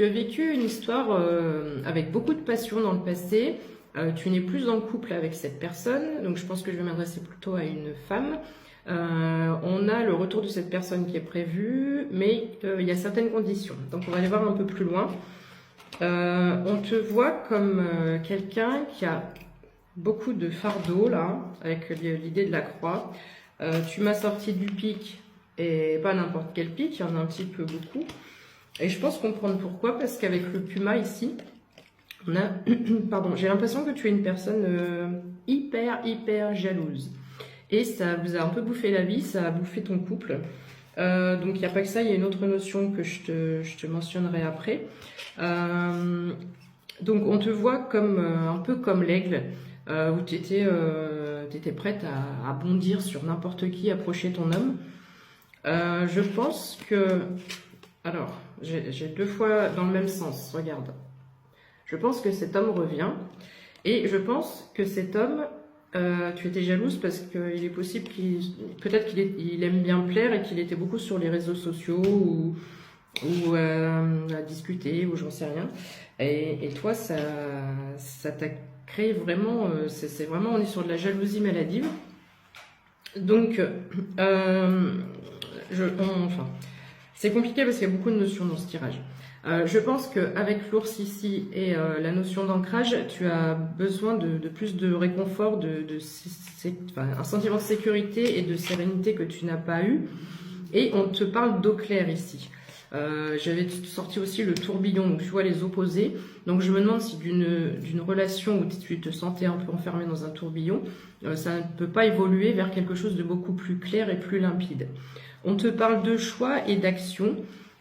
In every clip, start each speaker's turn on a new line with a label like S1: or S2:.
S1: Tu as vécu une histoire avec beaucoup de passion dans le passé. Tu n'es plus en couple avec cette personne, donc je pense que je vais m'adresser plutôt à une femme. On a le retour de cette personne qui est prévu, mais il y a certaines conditions. Donc on va aller voir un peu plus loin. On te voit comme quelqu'un qui a beaucoup de fardeau là, avec l'idée de la croix. Tu m'as sorti du pic, et pas n'importe quel pic, il y en a un petit peu beaucoup. Et je pense comprendre pourquoi, parce qu'avec le puma ici, on a, pardon, j'ai l'impression que tu es une personne hyper jalouse. Et ça vous a un peu bouffé la vie, ça a bouffé ton couple. Donc il n'y a pas que ça, il y a une autre notion que je te mentionnerai après. Donc on te voit comme un peu comme l'aigle, où tu étais prête à bondir sur n'importe qui, approcher ton homme. Je pense que... Alors, j'ai deux fois dans le même sens, regarde. Je pense que cet homme revient, et je pense que cet homme, tu étais jalouse parce qu'il est possible peut-être qu'il aime bien plaire et qu'il était beaucoup sur les réseaux sociaux ou à discuter, ou j'en sais rien. Et toi, ça t'a créé vraiment, c'est vraiment, on est sur de la jalousie maladive. Donc, enfin... C'est compliqué parce qu'il y a beaucoup de notions dans ce tirage. Je pense qu'avec l'ours ici et la notion d'ancrage, tu as besoin de plus de réconfort, un sentiment de sécurité et de sérénité que tu n'as pas eu. Et on te parle d'eau claire ici. J'avais sorti aussi le tourbillon, donc tu vois les opposés. Donc je me demande si d'une relation où tu te sentais un peu enfermé dans un tourbillon, ça ne peut pas évoluer vers quelque chose de beaucoup plus clair et plus limpide. On te parle de choix et d'action,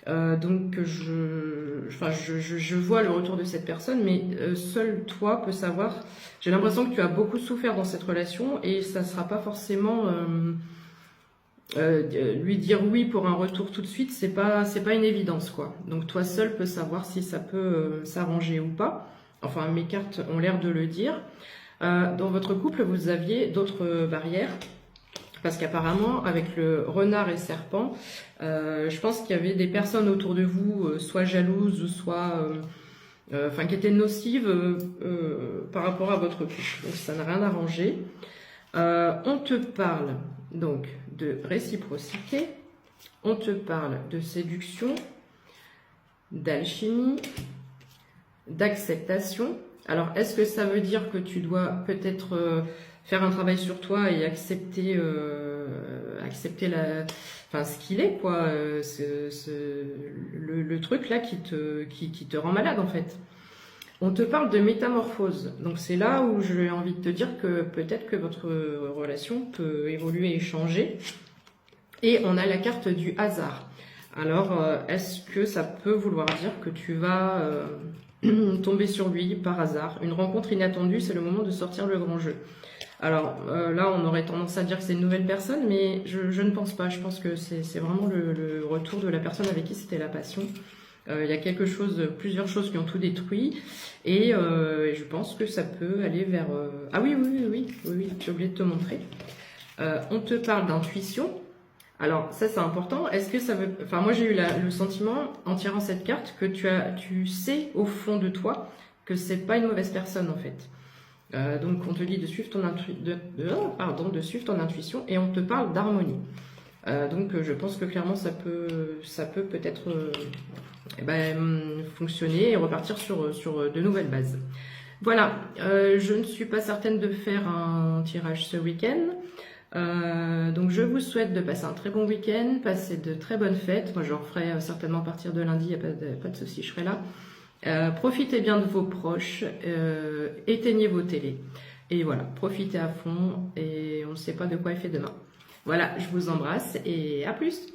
S1: donc je vois le retour de cette personne, mais seul toi peux savoir. J'ai l'impression que tu as beaucoup souffert dans cette relation et ça ne sera pas forcément lui dire oui pour un retour tout de suite, c'est pas une évidence quoi. Donc toi seul peux savoir si ça peut s'arranger ou pas. Enfin mes cartes ont l'air de le dire. Dans votre couple vous aviez d'autres barrières. Parce qu'apparemment, avec le renard et serpent, je pense qu'il y avait des personnes autour de vous, soit jalouses, soit qui étaient nocives par rapport à votre couple. Donc ça n'a rien arrangé. On te parle donc de réciprocité, on te parle de séduction, d'alchimie, d'acceptation. Alors, est-ce que ça veut dire que tu dois peut-être faire un travail sur toi et accepter ce qu'il est, quoi, le truc là qui te rend malade en fait. On te parle de métamorphose, donc c'est là où j'ai envie de te dire que peut-être que votre relation peut évoluer et changer. Et on a la carte du hasard. Alors, est-ce que ça peut vouloir dire que tu vas tomber sur lui par hasard? Une rencontre inattendue, c'est le moment de sortir le grand jeu. Alors là, on aurait tendance à dire que c'est une nouvelle personne, mais je ne pense pas. Je pense que c'est vraiment le retour de la personne avec qui c'était la passion. Il y a plusieurs choses qui ont tout détruit, et je pense que ça peut aller vers... Ah oui, j'ai oublié de te montrer. On te parle d'intuition. Alors ça c'est important. Est-ce que ça veut... Enfin moi j'ai eu le sentiment en tirant cette carte que tu sais au fond de toi que c'est pas une mauvaise personne en fait. Donc on te dit de suivre ton intuition et on te parle d'harmonie. Donc je pense que clairement ça peut peut-être fonctionner et repartir sur de nouvelles bases. Voilà, je ne suis pas certaine de faire un tirage ce week-end. Donc je vous souhaite de passer un très bon week-end, passer de très bonnes fêtes. Moi je referai certainement à partir de lundi, il n'y a pas de souci, je serai là. Profitez bien de vos proches, éteignez vos télés. Et voilà, profitez à fond et on ne sait pas de quoi est fait demain. Voilà, je vous embrasse et à plus!